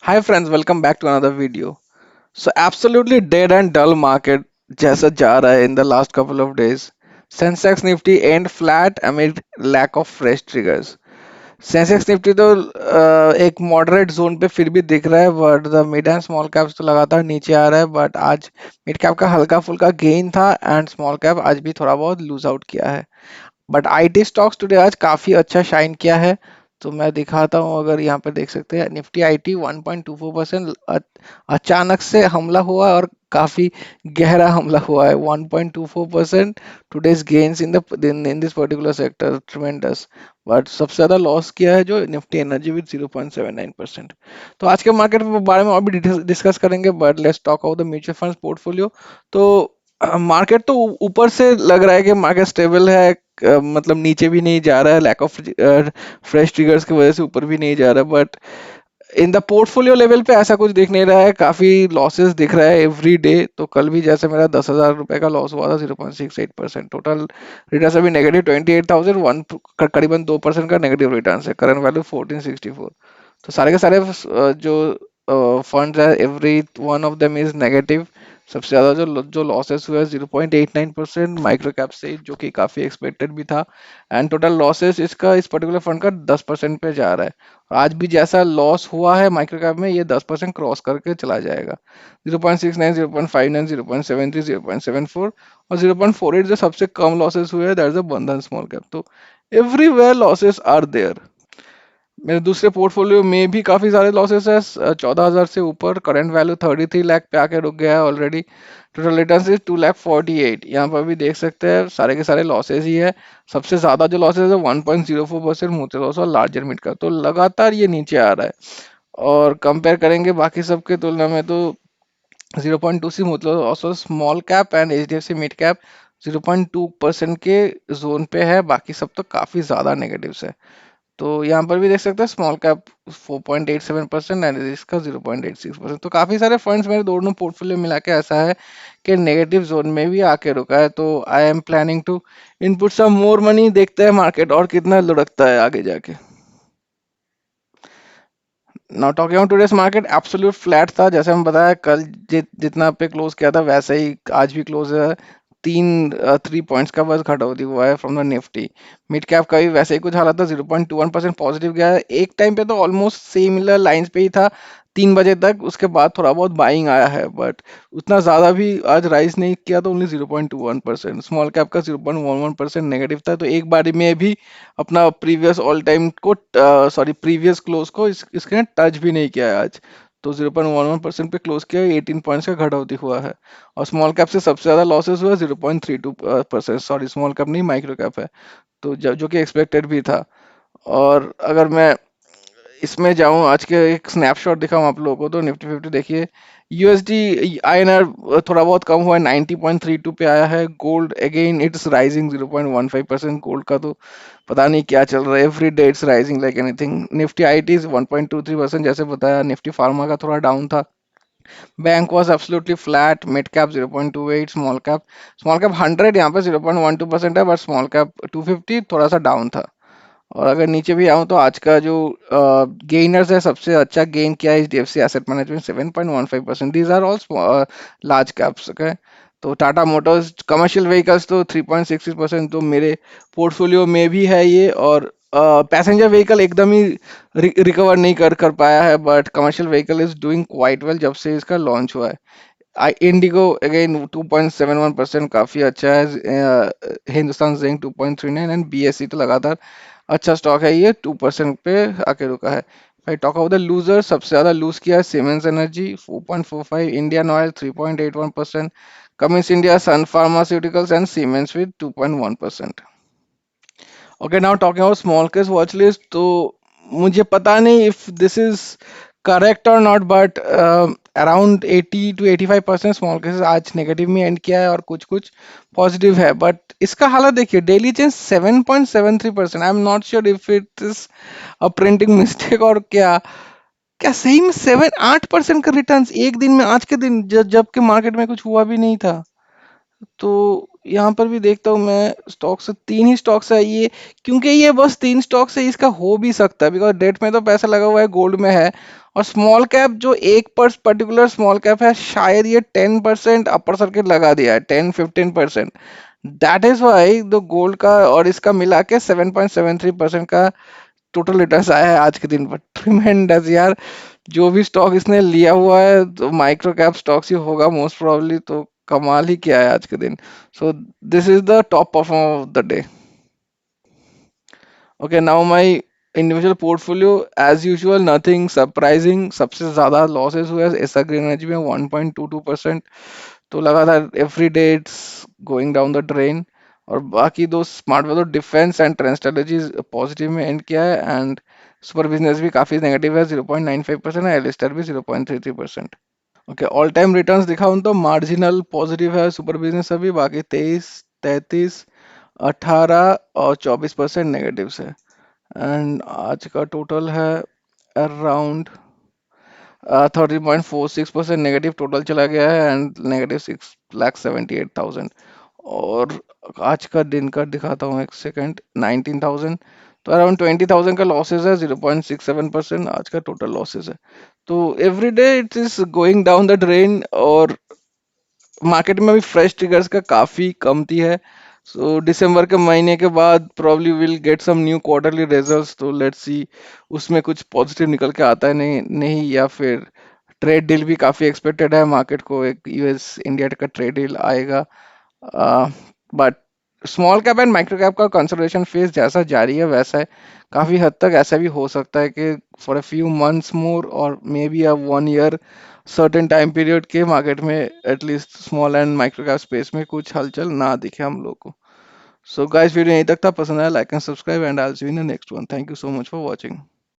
Hi friends, welcome back to another video. So absolutely dead and dull market जैसा जा रहा है in the last couple of days. Sensex Nifty end flat amid lack of fresh triggers. Sensex Nifty तो एक moderate zone पे फिर भी दिख रहा है but the mid and small caps तो लगातार नीचे आ रहा है बट आज मिड कैप का हल्का फुल्का गेन था एंड स्मॉल कैप आज भी थोड़ा बहुत लूज आउट किया है बट आईटी स्टॉक्स टुडे आज काफी अच्छा शाइन किया है। तो मैं दिखाता हूँ, अगर यहाँ पे देख सकते हैं निफ्टी आईटी 1.24% अचानक से हमला हुआ और काफी गहरा हमला हुआ है 1.24%। Today's gains in this particular sector ट्रेमेंडस। But सबसे ज्यादा लॉस किया है जो निफ्टी एनर्जी विद 0.79%। तो आज के मार्केट के बारे में और भी डिस्कस करेंगे but let's talk about the mutual funds portfolio. तो मार्केट तो ऊपर से लग रहा है कि मार्केट स्टेबल है, मतलब नीचे भी नहीं जा रहा है, लैक ऑफ फ्रेश ट्रिगर्स की वजह से ऊपर भी नहीं जा रहा, but in the portfolio level पे ऐसा कुछ दिख नहीं रहा है, काफी लॉसेस दिख रहा है एवरी डे। तो कल भी जैसे मेरा 10,000 रुपए का लॉस हुआ था 0.68%, टोटल रिटर्न अभी नेगेटिव 28,001, करीबन 2% का नेगेटिव रिटर्न है, करंट वैल्यू 1464। तो सारे के सारे जो फंड्स है every one of them is negative. सबसे ज्यादा जो जो लॉसेस हुए 0.89% माइक्रो कैप से, जो कि काफी एक्सपेक्टेड भी था। एंड टोटल लॉसेस इसका इस पर्टिकुलर फंड का 10% पे जा रहा है। आज भी जैसा लॉस हुआ है माइक्रो कैप में, ये 10% क्रॉस करके चला जाएगा। 0.69, 0.59, 0.73, 0.74 और 0.48 जो सबसे कम लॉसेस हुए हैं, दैट इज अ बंधन स्मॉल कैप। तो एवरीवेयर लॉसेस आर देयर। मेरे दूसरे पोर्टफोलियो में भी काफी सारे लॉसेस है, 14,000 से ऊपर, करंट वैल्यू 33 लाख पे आके रुक गया है ऑलरेडी। Total return is 2,48,000। यहाँ पर भी देख सकते हैं सारे के सारे लॉसेस ही है। सबसे ज्यादा जो लॉसेस है 1.04% मुझे लॉस और लार्जर मिड का, तो लगातार ये नीचे आ रहा है। और कंपेयर करेंगे बाकी सबके तुलना में तो 0.2 मतलब also small cap and H D F C mid cap 0.2% के जोन पे है, बाकी सब तो काफी ज्यादा नेगेटिव्स है। तो यहाँ पर भी देख सकते हैं स्मॉल कैप 4.87% एंड इसका 0.86%। तो काफी सारे फंड्स मेरे दोनों पोर्टफोलियो मिला के ऐसा है कि नेगेटिव जोन में भी आके रुका है। तो I am planning to input some more money, देखते हैं मार्केट और कितना लुढ़कता है आगे जाके। Now talking about today's market, absolute flat था, जैसे हम बताया कल जितना पे क्लोज किया था वैसे ही आज भी क्लोज है। 3 पॉइंट्स का बस घटौती हुआ है from the Nifty. Mid cap का भी वैसे ही कुछ हालत था, 0.21% पॉजिटिव गया है। एक टाइम पे तो ऑलमोस्ट सिमिलर लाइंस पे ही था 3 बजे तक, उसके बाद थोड़ा बहुत बाइंग आया है बट उतना ज्यादा भी आज राइज नहीं किया, तो ओनली 0.21%। स्मॉल कैप का 0.11% नेगेटिव था, तो एक बारी में भी अपना प्रीवियस ऑल टाइम को, सॉरी प्रीवियस क्लोज को इसके टच भी नहीं किया है आज। तो 0.11% पे क्लोज किया, 18 पॉइंट्स का घटौती हुआ है। और स्मॉल कैप से सबसे ज्यादा लॉसेस हुआ 0.32%, सॉरी स्मॉल कैप नहीं माइक्रो कैप है। तो जो कि एक्सपेक्टेड भी था। और अगर मैं इसमें जाऊं, आज के एक स्नैपशॉट दिखाऊं आप लोगों को, तो निफ्टी फिफ्टी देखिए, यूएसडी आईएनआर थोड़ा बहुत कम हुआ है, 90.32 पे आया है। Gold again it's rising 0.15%, gold का तो पता नहीं क्या चल रहा है, every day it's rising like anything. Nifty IT 1.23%, जैसे बताया। निफ्टी फार्मा का थोड़ा डाउन था। Bank was absolutely flat, mid cap 0.28, small cap 100 यहाँ पे 0.12% है, बट स्मॉल कैप 250 थोड़ा सा डाउन था। और अगर नीचे भी आऊं तो आज का जो गेनर्स है, सबसे अच्छा गेन किया है HDFC asset management 7.15%। These are all large caps, okay. तो टाटा मोटर्स कमर्शियल व्हीकल्स तो 3.66%, तो मेरे पोर्टफोलियो में भी है ये। और पैसेंजर व्हीकल एकदम ही रिकवर नहीं कर कर पाया है, but commercial vehicle is doing quite well जब से इसका लॉन्च हुआ है। इंडिगो अगेन 2.71%, काफी अच्छा है। हिंदुस्तान जिंक 2.39 एंड बीएससी तो लगातार अच्छा स्टॉक है, ये 2% पे आके रुका है। भाई टॉक अबाउट द लूजर, सबसे ज्यादा लूज किया है Siemens Energy 4.45, Indian Oil 3.81%, Cummins India, Sun Pharmaceuticals and Siemens with 2.1%। Okay, now talking about small case watch list. तो मुझे पता नहीं इफ दिस इज करेक्ट और not, but around 80 to 85% small cases आज नेगेटिव में end किया है और कुछ कुछ पॉजिटिव है। बट इसका हालत देखिए, daily change 7.73%। I am not sure if it is a printing mistake और क्या। क्या सही में 7-8% का रिटर्न एक दिन में, आज के दिन जबकि मार्केट में कुछ हुआ भी नहीं था। तो यहाँ पर भी देखता हूँ मैं स्टॉक से तीन ही स्टॉक्स है ये, क्योंकि ये बस तीन स्टॉक से इसका हो भी सकता है, बिकॉज डेट में तो पैसा लगा हुआ है, गोल्ड में है। और स्मॉल कैप जो एक पर्टिकुलर स्मॉल कैप है, शायद ये 10% अपर सर्किट लगा दिया है, 10-15%। That is why the gold का और इसका मिला के 7.73% का टोटल रिटर्न आया है आज के दिन पर। ट्रिमेंडस यार। जो भी स्टॉक इसने लिया हुआ है तो माइक्रो कैप स्टॉक्स ही होगा मोस्ट प्रोबेबली, तो कमाल ही किया है आज के दिन। So this is the top performer of the day. Okay, now my individual portfolio. As usual nothing surprising, सबसे ज्यादा लॉसेस हुए एसर ग्रीन एनर्जी में 1.22%। तो लगातार every day it's going down the drain. और बाकी दो स्मार्ट वालों defence and trend strategies positive में एंड किया है, एंड सुपर बिजनेस भी काफी नेगेटिव है, 0.95% है, एलिस्टर भी 0.33%। ओके, ऑल टाइम रिटर्न्स दिखाऊं तो मार्जिनल पॉजिटिव है सुपर बिजनेस अभी, बाकी 23, 33, 18 और 24% नेगेटिव है। एंड आज का टोटल है अराउंड 30.46% नेगेटिव टोटल चला गया है, एंड -6,78,000। और आज का दिन का दिखाता हूँ, एक सेकेंड, 19,000। तो अराउंड 20,000 का लॉसेज है, 0.67% आज का टोटल लॉसेज है। तो every day it is going down the drain, और मार्केट में भी फ्रेश ट्रिगर्स का काफी कमती है। सो दिसंबर के महीने के बाद probably will get some new quarterly results, तो लेट्स सी उसमें कुछ पॉजिटिव निकल के आता है नहीं नहीं, या फिर ट्रेड डील भी काफी एक्सपेक्टेड है, मार्केट को एक यूएस इंडिया का ट्रेड डील आएगा। But small cap and micro cap का कंसोलिडेशन फेज जैसा जारी है वैसा है, काफी हद तक ऐसा भी हो सकता है कि for a few months more or may be a 1 year certain time period के मार्केट में at least small and micro cap space में कुछ हलचल ना दिखे हम लोग को। सो गाइस, वीडियो यहीं तक था, पसंद आया like and subscribe, and I will see you in the next one. Thank you so much for watching.